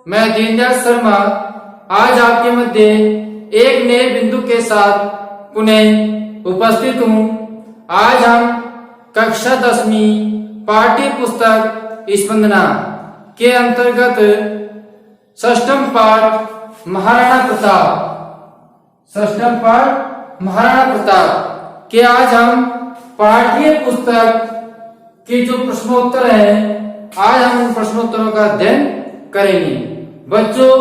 मैं दीनदयाल शर्मा आज आपके मध्य एक नए बिंदु के साथ पुनः उपस्थित हूँ। आज हम कक्षा 10वीं पाठ्य पुस्तक स्पंदना के अंतर्गत षष्ठम पाठ महाराणा प्रताप के आज हम पाठ्य पुस्तक के जो प्रश्नोत्तर हैं, आज हम उन प्रश्नोत्तरों का अध्ययन करेंगे। बच्चों,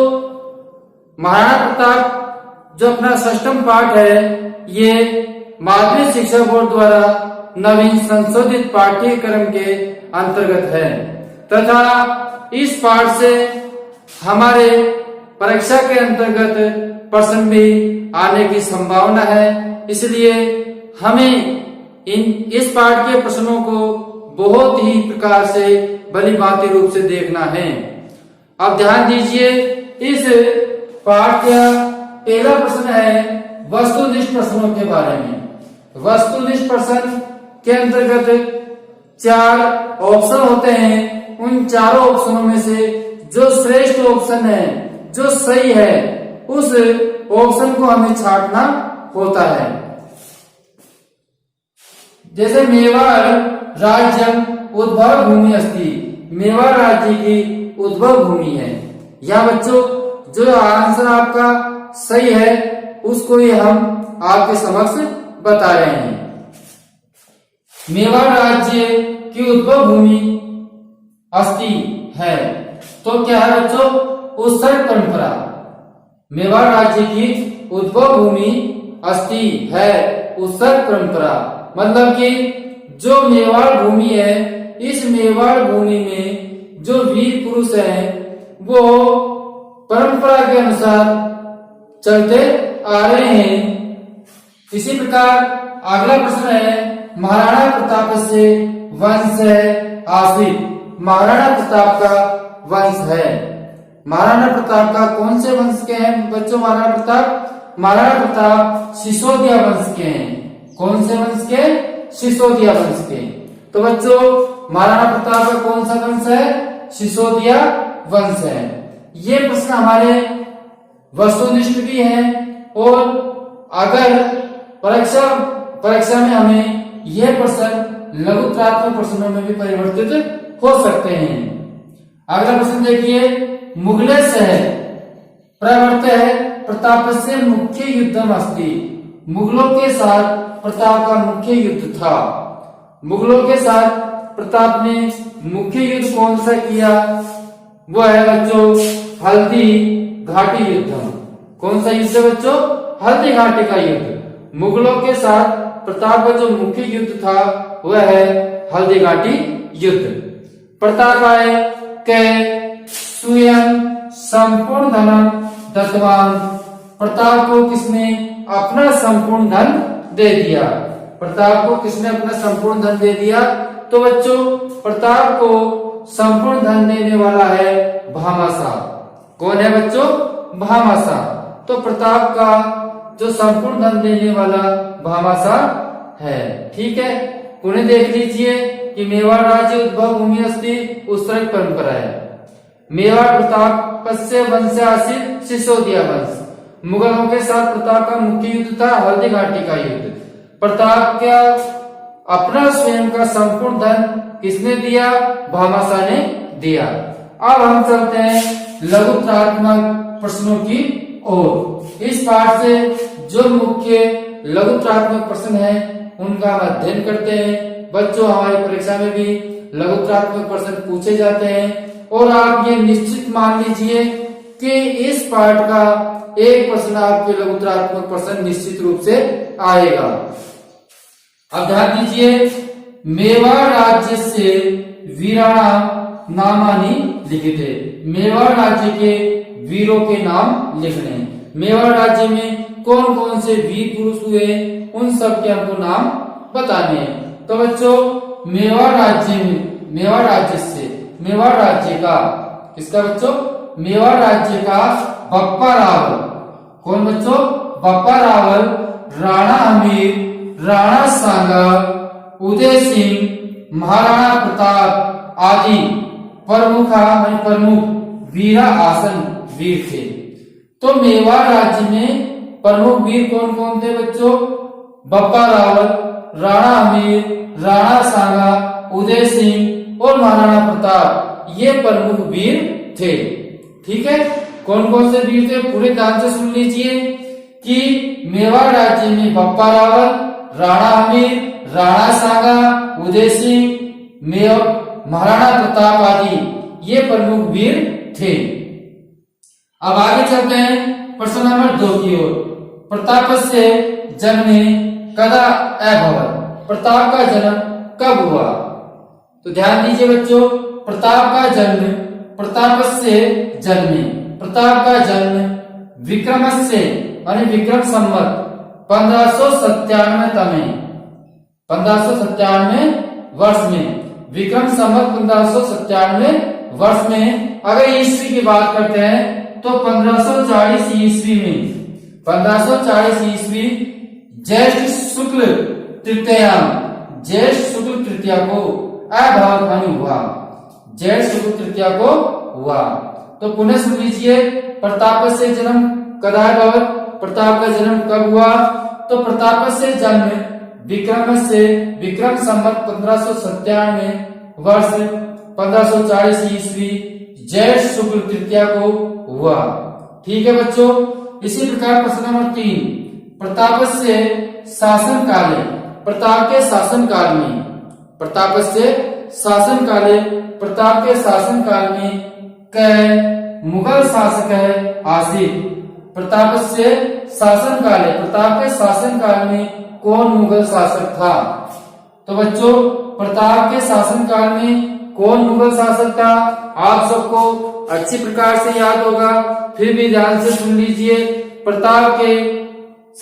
महाराणा प्रताप जो अपना षष्ठम पाठ है, ये माध्यमिक शिक्षा बोर्ड द्वारा नवीन संशोधित पाठ्यक्रम के अंतर्गत है तथा इस पाठ से हमारे परीक्षा के अंतर्गत प्रश्न भी आने की संभावना है। इसलिए हमें इस पाठ के प्रश्नों को बहुत ही प्रकार से भलीभांति रूप से देखना है। अब ध्यान दीजिए, इस पाठ का पहला प्रश्न है वस्तुनिष्ठ प्रश्नों के बारे में। वस्तुनिष्ठ प्रश्न के अंतर्गत 4 ऑप्शन होते हैं। उन चारों ऑप्शनों में से जो श्रेष्ठ ऑप्शन है, जो सही है, उस ऑप्शन को हमें छांटना होता है। जैसे मेवाड़ राज्यम उद्भव भूमि अस्ति, मेवाड़ राज्य की उद्भव भूमि है। या बच्चों, जो आंसर आपका सही है उसको ये हम आपके समक्ष बता रहे हैं। मेवाड़ राज्य की उद्भव भूमि अस्ति है, तो क्या है बच्चों? उत्सर्ग परंपरा। मेवाड़ राज्य की उद्भव भूमि अस्ति है, उत्सर्ग परंपरा। मतलब कि जो मेवाड़ भूमि है, इस मेवाड़ भूमि में जो वीर पुरुष हैं वो परंपरा के अनुसार चलते आ रहे हैं। इसी प्रकार अगला प्रश्न है महाराणा प्रताप से वंश है आश्रित। महाराणा प्रताप का वंश है। महाराणा प्रताप का कौन से वंश के हैं बच्चों? महाराणा प्रताप सिसोदिया वंश के हैं। कौन से वंश के? सिसोदिया वंश के। तो बच्चों, महाराणा प्रताप का कौन सा वंश है? सिसोदिया वंश है। ये प्रश्न हमारे वस्तुनिष्ठ भी हैं और अगर परीक्षा में हमें यह प्रश्न लघुत्रात्मक प्रश्नों में भी परिवर्तित हो सकते हैं। अगला प्रश्न देखिए, मुगले शहर प्रवर्तः प्रतापस्य मुख्य युद्धम अस्ति। मुगलों के साथ प्रताप का मुख्य युद्ध था। मुगलों के साथ प्रताप ने मुख्य युद्ध कौन सा किया? वो है बच्चों हल्दी घाटी युद्ध। कौन सा युद्ध बच्चों? हल्दी घाटी का युद्ध। मुगलों के साथ प्रताप का जो मुख्य युद्ध था वह है हल्दी घाटी युद्ध। प्रताप आए के स्वयं संपूर्ण धन दत्तवान। प्रताप को किसने अपना संपूर्ण धन दे दिया? प्रताप को किसने अपना संपूर्ण धन दे दिया? तो बच्चों, प्रताप को संपूर्ण धन देने वाला है भामाशाह। कौन है बच्चों? भामाशाह। तो प्रताप का जो संपूर्ण धन देने वाला भामाशाह है। ठीक है, पुनः देख लीजिए कि मेवाड़ राज्य उद्भव भूमि अस्ति, उत्सर्ग परंपरा है। मेवाड़ प्रताप से वंश आश्रित सिसोदिया वंश। मुगलों के साथ प्रताप का मुख्य युद्ध था हल्दी घाटी का युद्ध। प्रताप का अपना स्वयं का संपूर्ण धन किसने दिया? भामाशाह ने दिया। अब हम चलते हैं लघुत्रात्मक प्रश्नों की ओर। इस पाठ से जो मुख्य लघुत्रात्मक प्रश्न है उनका हम अध्ययन करते हैं। बच्चों, हमारी परीक्षा में भी लघुत्रात्मक प्रश्न पूछे जाते हैं और आप ये निश्चित मान लीजिए कि इस पाठ का एक प्रश्न आपके लघुत्रात्मक प्रश्न निश्चित रूप से आएगा। अब ध्यान दीजिए, मेवाड़ राज्य से वीराणा नामानी लिखिते। मेवाड़ राज्य के वीरों के नाम लिखने। मेवाड़ राज्य में कौन कौन से वीर पुरुष हुए उन सब के हमको नाम बताने हैं। तो बच्चों, मेवाड़ राज्य का किसका बच्चों? मेवाड़ राज्य का बप्पा रावल। कौन बच्चों? बप्पा रावल, राणा हमीर, राणा सांगा, उदय सिंह, महाराणा प्रताप आदि प्रमुख वीरा आसन वीर थे। तो मेवाड़ राज्य में प्रमुख वीर कौन कौन थे बच्चों? बप्पा रावल, राणा अमीर, राणा सांगा, उदय सिंह और महाराणा प्रताप, ये प्रमुख वीर थे। ठीक है, कौन कौन से वीर थे पूरे ध्यान से सुन लीजिए कि मेवाड़ राज्य में बप्पा रावल, राणा अमीर, राणा सांगा, उदय सिंह, महाराणा प्रताप आदि ये प्रमुख वीर थे। अब आगे चलते हैं प्रश्न नंबर 2 की ओर। प्रतापस्य जन्मे कदा अभवत्, प्रताप का जन्म कब हुआ? तो ध्यान दीजिए बच्चों, प्रताप का जन्म प्रतापस्य जन्मे, प्रताप का जन्म विक्रमस्य यानी विक्रम संवत 1597 वर्ष में, विक्रम संवत 1597 वर्ष में। अगर ईस्वी की बात करते हैं तो 1540 ईस्वी में, 1540 ईस्वी ज्येष्ठ शुक्ल तृतीयाम, ज्येष्ठ शुक्ल तृतीया को अभवत् हानि हुआ, ज्येष्ठ शुक्ल तृतीया को हुआ। तो पुनः सुन लीजिए, प्रताप से जन्म कदा अभवत्, प्रताप का जन्म कब हुआ? तो प्रताप से जन्म विक्रम संवत 1597 वर्ष 1540 ईस्वी ज्येष्ठ शुक्ल तृतीया को हुआ। ठीक है बच्चों, इसी प्रकार प्रश्न नंबर 3, प्रताप से शासन काले, प्रताप के शासन काल में, प्रताप से शासन काले, प्रताप के शासन काल में कै मुगल शासक है आसिफ, प्रताप से शासन काले, प्रताप के शासन काल में कौन मुगल शासक था? तो बच्चों प्रताप के शासन काल में कौन मुगल शासक था? आप सबको अच्छी प्रकार से याद होगा, फिर भी ध्यान से सुन लीजिए। प्रताप के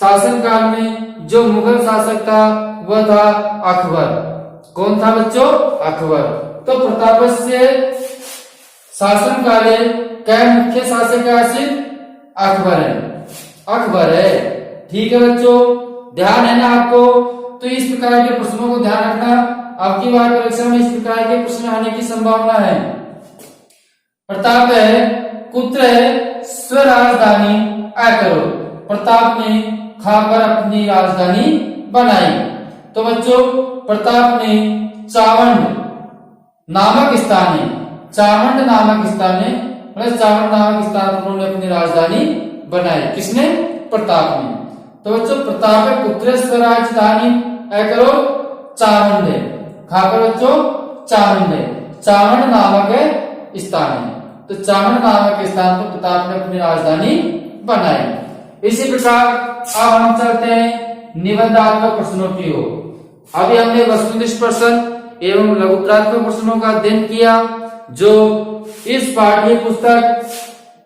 शासन काल में जो मुगल शासक था वह था अकबर। कौन था बच्चों? अकबर। तो प्रताप से शासन काले क्या मुख्य शासक आसिफ? अकबर है, अकबर है। ठीक है बच्चों, ध्यान है ना आपको? तो इस प्रकार के प्रश्नों को ध्यान रखना, आपकी बार परीक्षा में इस प्रकार के प्रश्न आने की संभावना है। प्रताप है पुत्र है स्वराजधानी करो, प्रताप ने खाकर अपनी राजधानी बनाई। तो बच्चों प्रताप ने चावंड नामक स्थान में, चावंड नामक स्थान में, चावंड नामक स्थान पर उन्होंने अपनी राजधानी बनाई। किसने? प्रताप ने। तो बच्चों प्रताप पुत्र स्वराजधानी करो चावंड है, खाकर बच्चों चावंड है, चावंड नामक स्थान है। तो चावंड नामक स्थान पर प्रताप ने अपनी राजधानी बनाई। इसी प्रकार अब हम चलते हैं निबंधात्मक प्रश्नों की ओर। अभी हमने वस्तुनिष्ठ प्रश्न एवं लघुपदात्मक प्रश्नों का अध्ययन किया, जो इस पाठ्य पुस्तक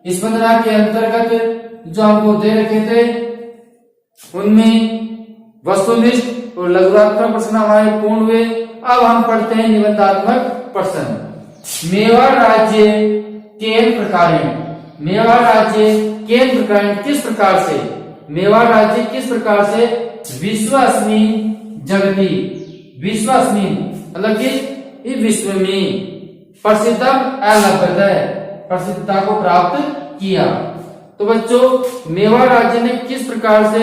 स्पंदना के अंतर्गत जो हमको दे रखे थे उनमें वस्तुनिष्ठ और लघुपदात्मक प्रश्न हमारे पूर्ण हुए। अब हम पढ़ते हैं निबंधात्मक प्रश्न। मेवाड़ राज्य केन प्रकार, मेवाड़ राज्य केन प्रकार, किस प्रकार से, मेवाड़ राज्य किस प्रकार से विश्वस्मिन जगति, विश्वस्मिन मतलब कि विश्व में प्रसिद्धम अलभ्यत, प्रसिद्धता को प्राप्त किया। तो बच्चों मेवाड़ राज्य ने किस प्रकार से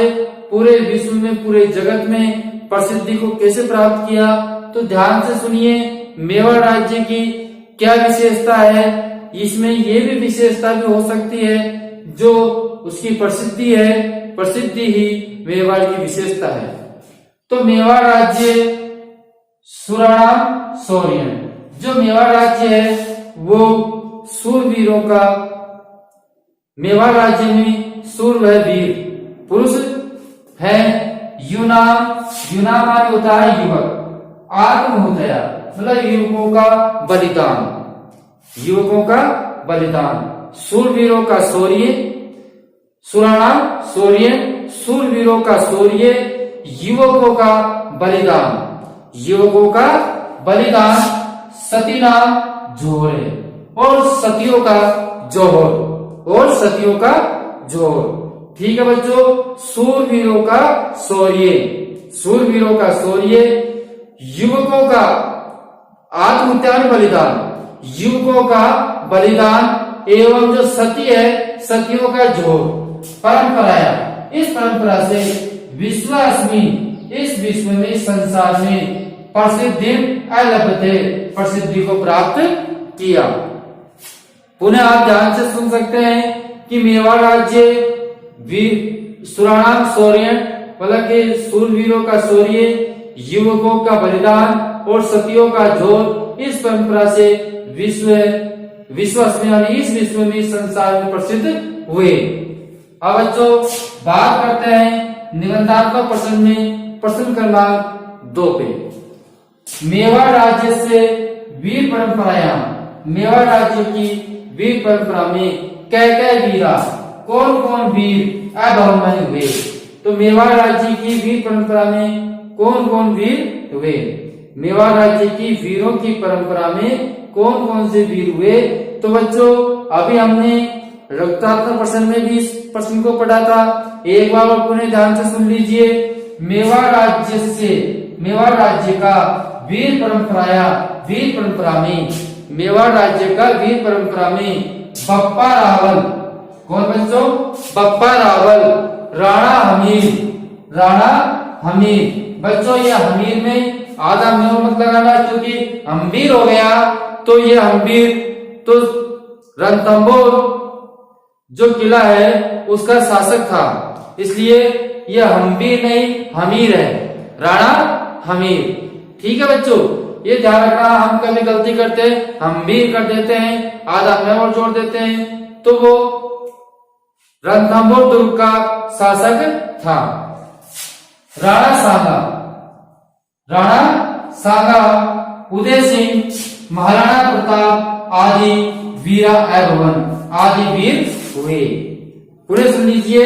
पूरे विश्व में, पूरे जगत में प्रसिद्धि को कैसे प्राप्त किया? तो ध्यान से सुनिए, मेवाड़ राज्य की क्या विशेषता है, इसमें ये भी विशेषता भी हो सकती है जो उसकी प्रसिद्धि है, प्रसिद्धि ही मेवाड़ की विशेषता है। तो मेवाड़ राज्य सुराणाम शौर्य, जो मेवाड़ राज्य है वो सूरवीरों का, मेवाड़ राज्य में सूर व वीर पुरुष है। युनाम, युनाम माने होता है युवक, आत्महोदया मतलब युवकों का बलिदान, युवकों का बलिदान, सूरवीरों का शौर्य, सुराणाम शौर्य, सूरवीरों का शौर्य, युवकों का बलिदान, युवकों का बलिदान, सतीना जोहर और सतियों का जोहर, और सतियों का जोहर। ठीक है बच्चों, सूरवीरों का शौर्य, सूरवीरों का शौर्य, युवकों का आत्महत्या बलिदान, युवकों का बलिदान, एवं जो सती है सतियों का जोड़ परंपराया, इस परंपरा से विश्वासमी, इस विश्व में संसार में प्रसिद्धि अलभ्यते, प्रसिद्धि को प्राप्त किया। पुनः आप ध्यान से सुन सकते हैं कि मेवाड़ राज्य सुराणाम शौर्य, मतलब कि सूरवीरों का शौर्य, युवकों का बलिदान और सतियों का जोर, इस परंपरा से विश्व में इस विश्व में संसार में प्रसिद्ध हुए। अब बच्चों बात करते हैं निबंधात्मक प्रश्न में, प्रश्न क्रमांक 2 पे। मेवाड़ राज्य से वीर परंपरायां, मेवाड़ राज्य की वीर परंपरा में कै वीरा, कौन कौन वीर अभवमय हुए। तो मेवाड़ राज्य की वीर परंपरा में कौन कौन वीर हुए, मेवाड़ राज्य की वीरों की परंपरा में कौन कौन से वीर हुए। तो बच्चों अभी हमने रक्तात्मक प्रश्न में भी इस प्रश्न को पढ़ा था, एक बार और पुनः ध्यान से सुन लीजिए। मेवाड़ राज्य से, मेवाड़ राज्य का वीर परंपरा में, मेवाड़ राज्य का वीर परंपरा में बप्पा रावल, कौन बच्चों, बप्पा रावल, राणा हमीर। बच्चों ये हमीर में आधा मेव मत लगाना, क्योंकि हम्बीर हो गया तो ये हम्बीर तो रणथंभौर जो किला है उसका शासक था, इसलिए ये हम्बीर नहीं हमीर है, राणा हमीर। ठीक है बच्चों, ये ध्यान रखना, हम कभी गलती करते हैं हम्बीर कर देते हैं, आधा मेव और जोड़ देते हैं, तो वो रणथंभौर दुर्ग का शासक था। राणा सांगा, उदय सिंह, महाराणा प्रताप आदि वीरा अभवन, आदि वीर हुए। पूरे सुन लीजिए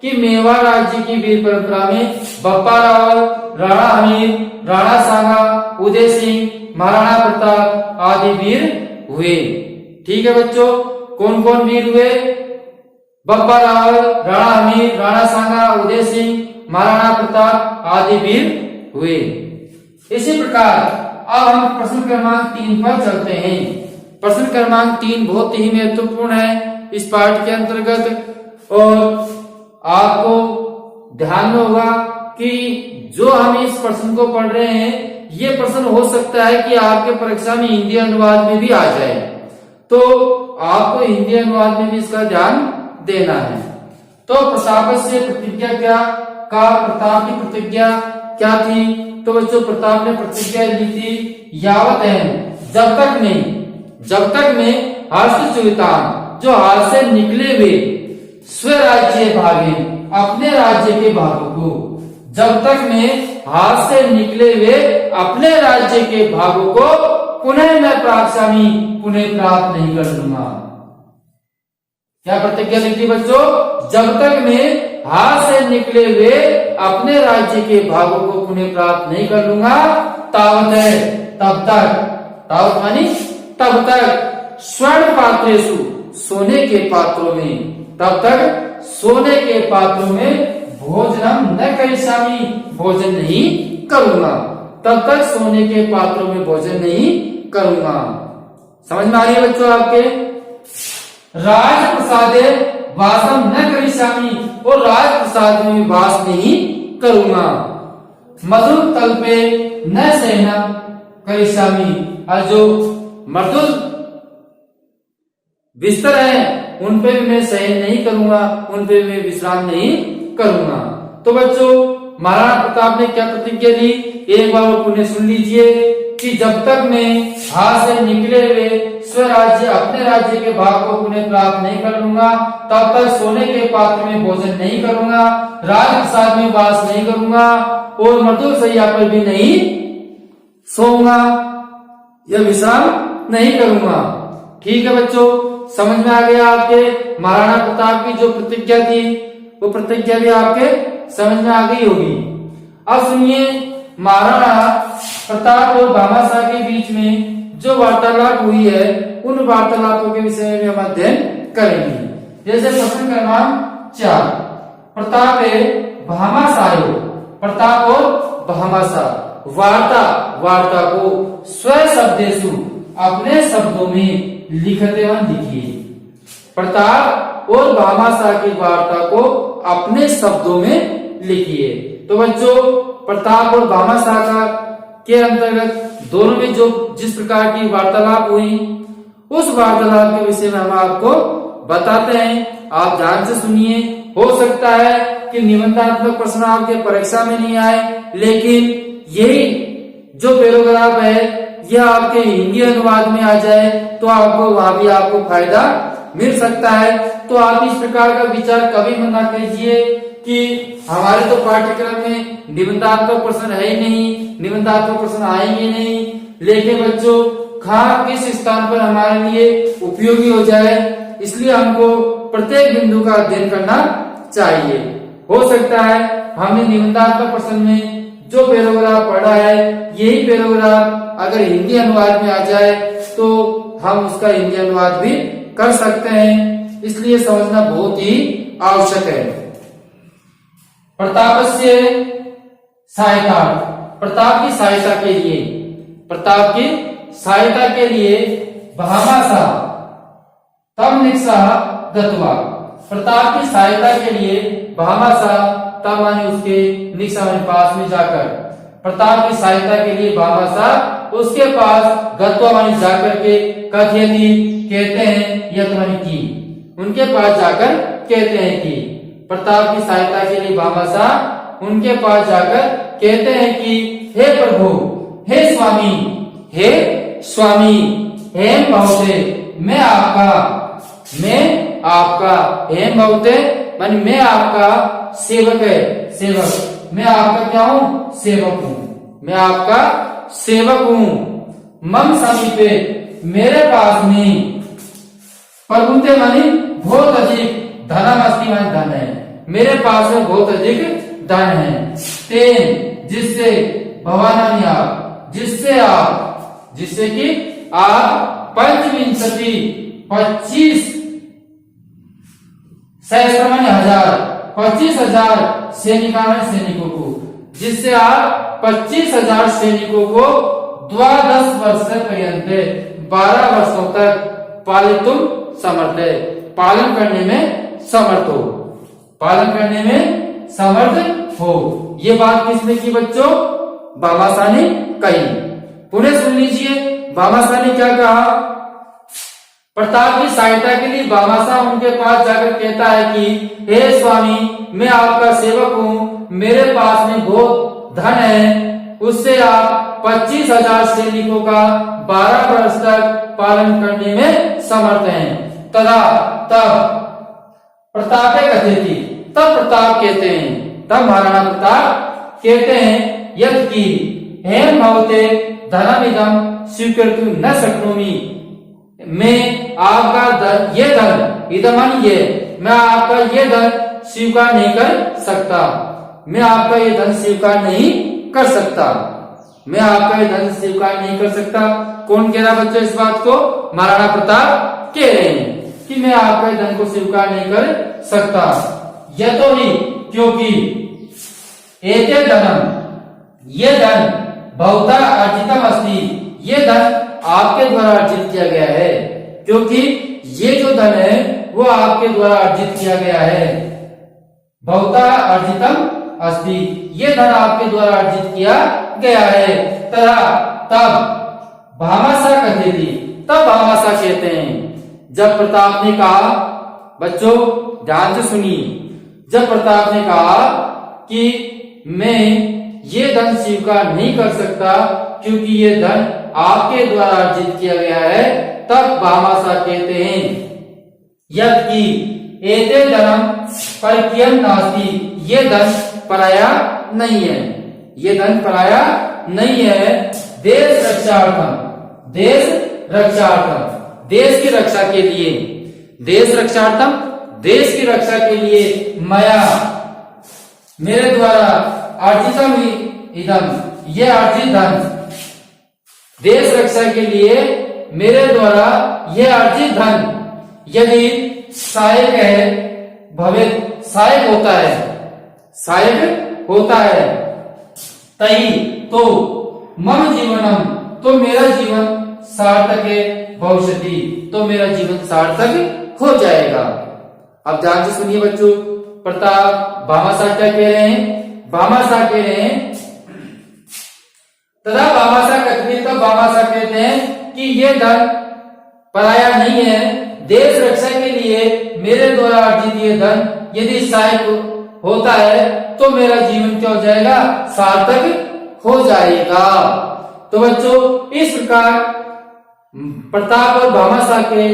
कि मेवाड़ राज्य की वीर परंपरा में बप्पा रावल, राणा हमीर, राणा सांगा, उदय सिंह, महाराणा प्रताप आदि वीर हुए। ठीक है बच्चों, कौन कौन वीर हुए, बप्पा रावल, राणा हमीर, राणा सांगा, उदय सिंह, महाराणा प्रताप आदि वीर हुए। इसी प्रकार अब हम प्रश्न क्रमांक 3 पर चलते हैं। प्रश्न क्रमांक 3 बहुत ही महत्वपूर्ण है इस पाठ के अंतर्गत, और आपको ध्यान में होगा कि जो हम इस प्रश्न को पढ़ रहे हैं ये प्रश्न हो सकता है कि आपके परीक्षा में हिंदी अनुवाद में भी आ जाए, तो आपको हिंदी अनुवाद में भी इसका ध्यान देना है। तो प्रताप से प्रतिज्ञा क्या का, प्रताप की प्रतिज्ञा क्या थी। तो बच्चों प्रताप ने प्रतिज्ञा ली थी, यावत है जब तक में हर्षच्युतान, जो हाथ से निकले हुए स्वराज्य भागे, अपने राज्य के भागों को, जब तक में हाथ से निकले हुए अपने राज्य के भागों को पुनः मैं प्राप्सामी, पुनः प्राप्त नहीं कर लूंगा। क्या प्रतिज्ञा ली थी बच्चों, जब तक मैं हाथ से निकले हुए अपने राज्य के भागों को पुनः प्राप्त नहीं कर लूंगा, तावत है तब तक, तावत मानी तब तक, स्वर्ण पात्रेषु, सोने के पात्रों में, तब तक सोने के पात्रों में भोजनम न करिष्यामि, भोजन नहीं करूंगा, तब तक सोने के पात्रों में भोजन नहीं करूंगा। समझ में आ रही है बच्चों आपके। राजप्रसादे वासम न करिष्यामि, और राजप्रसाद में वास नहीं करूंगा। मधुर तल्पे न शयनम करिष्यामि, और जो मृदुल बिस्तर है उन पे भी मैं शयन नहीं करूंगा, उन पे भी मैं विश्राम नहीं करूंगा। तो बच्चों महाराणा प्रताप ने क्या प्रतिज्ञा ली, एक बार पुनः सुन लीजिए कि जब तक मैं हाथ से निकले हुए स्वराज्य अपने राज्य के भाग को पुनः प्राप्त नहीं कर लूंगा, तब तक सोने के पात्र में भोजन नहीं करूंगा, राजप्रसाद में वास नहीं करूंगा, और मृदुल शैया पर भी नहीं सोऊंगा या विश्राम नहीं करूंगा। ठीक है बच्चों, समझ में आ गया आपके महाराणा प्रताप की जो प्रतिज्ञा थी, वो प्रतिज्ञा भी आपके समझ में आ गई होगी। अब सुनिए महाराणा प्रताप और भामाशाह के बीच में जो वार्तालाप हुई है, उन वार्तालापों के विषय में हम अध्ययन करेंगे। जैसे प्रश्न क्रमांक 4, प्रताप भामाशाह, प्रताप और भामाशाह वार्ता को स्व शब्देषु, अपने शब्दों में लिखते हुए लिखिए। प्रताप और भामाशाह की वार्ता को अपने शब्दों में लिखिए। तो बच्चों, प्रताप और भामाशाह का के अंतर्गत दोनों में जो जिस प्रकार की वार्तालाप हुई, उस वार्तालाप के विषय में हम आपको बताते हैं। आप ध्यान से सुनिए। हो सकता है कि निबंधात्मक प्रश्न आपके परीक्षा में नहीं आए, लेकिन यही जो पैराग्राफ है यह आपके हिंदी अनुवाद में आ जाए तो आपको वहां भी आपको फायदा मिल सकता है। तो आप इस प्रकार का विचार कभी मत ना कीजिए कि हमारे तो पाठ्यक्रम में निबंधात्मक प्रश्न है ही नहीं, निबंधात्मक प्रश्न आएंगे नहीं। लेकिन बच्चों, कहाँ किस स्थान पर हमारे लिए उपयोगी हो जाए, इसलिए हमको प्रत्येक बिंदु का अध्ययन करना चाहिए। हो सकता है हमने निबंधात्मक प्रश्न में जो पैराग्राफ पढ़ा है यही पैराग्राफ अगर हिंदी अनुवाद में आ जाए तो हम उसका हिंदी अनुवाद भी कर सकते हैं। इसलिए समझना बहुत ही आवश्यक है। प्रतापस्य सहायता, प्रताप की सहायता के लिए, प्रताप की सहायता के लिए भामाशाह तम निक्षः गत्वा, प्रताप की सहायता के लिए भामाशाह तब माने उसके निक्षः माने पास में जाकर, प्रताप की सहायता के लिए भामाशाह उसके पास गत्वा माने जाकर के, कथयति कहते हैं, यत माने की, उनके पास जाकर कहते हैं कि, प्रताप की सहायता के लिए भामाशाह उनके पास जाकर कहते हैं कि हे प्रभु, हे स्वामी, हे स्वामी, हेम बहुते, मैं आपका हेम बहुते माने मैं आपका सेवक है, सेवक, मैं आपका क्या हूं? सेवक हूं, मैं आपका सेवक हूं। मम समीपे, मेरे पास में, प्रभुते माने बहुत अधिक, धनमस्ति माने धन है, मेरे पास में बहुत अधिक धन है। तेन, जिससे, भवानानि आप, जिससे कि आप पंचविंशति 25 सहस्त्र माने हजार, 25,000 सैनिकों को, जिससे आप 25,000 सैनिकों को 12 वर्ष पर्यंत 12 वर्षों तक पालितुम समर्थ है, पालन करने में समर्थ हो, पालन करने में समर्थ हो। ये बात किसने की बच्चों? भामाशाह ने कही। पुनः सुन लीजिए, भामाशाह ने क्या कहा? प्रताप की सहायता के लिए भामाशाह उनके पास जाकर कहता है कि हे स्वामी, मैं आपका सेवक हूँ, मेरे पास में बहुत धन है, उससे आप 25,000 सैनिकों का 12 वर्ष तक पालन करने में समर्थ हैं। तथा तब प्रतापे कथयति, तब प्रताप कहते हैं, तब महाराणा प्रताप कहते हैं, यत् की हेम भवते धनमिदं स्वीकर्तुं न शक्नोमि, मैं आपका धन, ये धन, इदमन ये, मैं आपका ये धन स्वीकार नहीं कर सकता, मैं आपका ये धन स्वीकार नहीं कर सकता, मैं आपका ये धन स्वीकार नहीं कर सकता। कौन कह रहा बच्चों इस बात को? महाराणा प्रताप कह रहे हैं कि मैं आपका धन को स्वीकार नहीं कर सकता। यह तो ही, क्योंकि एते धनम, ये धन बहुधा अर्जितम अस्ति, ये धन आपके द्वारा अर्जित किया गया है, क्योंकि ये जो धन है वो आपके द्वारा अर्जित किया गया है। बहुधा अर्जितम अस्ति, ये धन आपके द्वारा अर्जित किया गया है। तब भामाशाह कहते थे, तब भामाशाह कहते हैं, जब प्रताप ने कहा, बच्चों ध्यान से सुनिए, जब प्रताप ने कहा कि मैं ये धन स्वीकार नहीं कर सकता क्योंकि ये धन आपके द्वारा अर्जित किया गया है, तब भामाशाह कहते हैं, यदि एते धनम परकीयम नास्ति, ये धन पराया नहीं है, ये धन पराया नहीं है। देश रक्षार्थम, देश रक्षार्थम, देश की रक्षा के लिए, देश रक्षार्थम, देश की रक्षा के लिए मया, मेरे द्वारा अर्जितम इदम, ये अर्जित धन, देश रक्षा के लिए मेरे द्वारा यह अर्जित धन यदि सहायक है, भवित सहायक होता है, सहायक होता है, तई तो मम जीवनम, तो मेरा जीवन सार्थक है, भविष्यति, तो मेरा जीवन सार्थक हो जाएगा। अब ध्यान से सुनिए बच्चों, प्रताप भामाशाह क्या कह रहे हैं? भामाशाह कह रहे हैं, तथा भामाशाह कथवित का भामाशाह कहते हैं कि ये धन पराया नहीं है, देश रक्षा के लिए मेरे द्वारा अर्जित ये धन यदि सहायक होता है तो मेरा जीवन क्या हो जाएगा? सार्थक हो जाएगा। तो बच्चों इस प्रकार प्रताप और भामाशाह के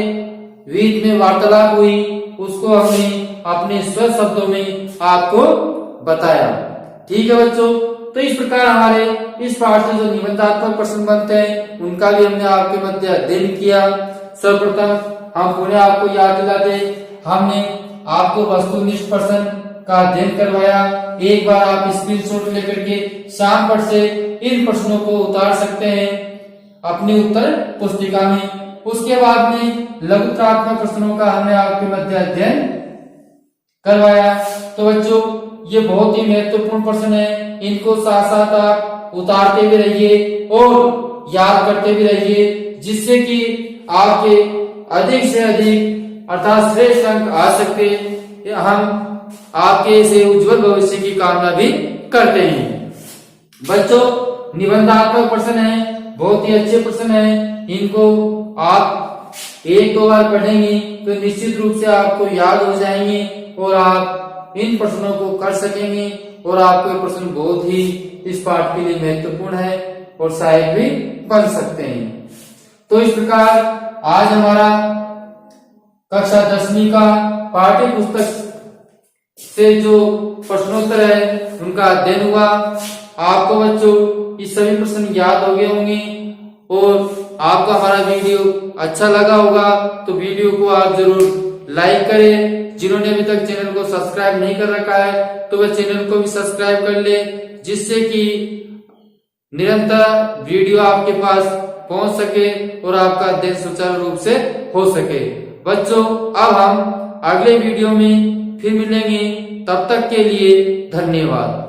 बीच में वार्तालाप हुई, उसको हमने अपने स्व शब्दों में आपको बताया। ठीक है बच्चों, तो इस प्रकार हमारे इस पाठ से जो निबंधात्मक प्रश्न बनते हैं उनका भी हमने आपके मध्य अध्ययन किया। सर्वप्रथम हम पुनः आपको याद दिला दे, हमने आपको वस्तुनिष्ठ प्रश्न का अध्ययन करवाया। एक बार आप स्क्रीनशॉट लेकर के शाम पर से इन प्रश्नों को उतार सकते हैं अपनी उत्तर पुस्तिका में। उसके बाद में लघुत्रात्मक प्रश्नों का हमने आपके मध्य अध्ययन करवाया। तो बच्चों ये बहुत ही महत्वपूर्ण प्रश्न है, इनको साथ साथ आप उतारते भी रहिए और याद करते भी रहिए, जिससे कि आपके अधिक से अधिक अर्थात श्रेष्ठ अंक आ सके। हम आपके इसे उज्जवल भविष्य की कामना भी करते हैं। बच्चों निबंधात्मक प्रश्न है, बहुत ही अच्छे प्रश्न है, इनको आप एक दो बार पढ़ेंगे तो निश्चित रूप से आपको याद हो जाएंगे और आप इन प्रश्नों को कर सकेंगे और आपको ये प्रश्न बहुत ही इस पाठ के लिए महत्वपूर्ण है और सहायक भी बन सकते हैं। तो इस प्रकार आज हमारा कक्षा 10वीं का पाठ्य पुस्तक से जो प्रश्नोत्तर है उनका अध्ययन हुआ। आपको बच्चों ये सभी प्रश्न याद हो गए होंगे और आपको हमारा वीडियो अच्छा लगा होगा तो वीडियो को आप जरूर लाइक करें। जिन्होंने अभी तक चैनल को सब्सक्राइब नहीं कर रखा है तो वह चैनल को भी सब्सक्राइब कर ले, जिससे कि निरंतर वीडियो आपके पास पहुंच सके और आपका अध्ययन सुचारू रूप से हो सके। बच्चों अब हम अगले वीडियो में फिर मिलेंगे, तब तक के लिए धन्यवाद।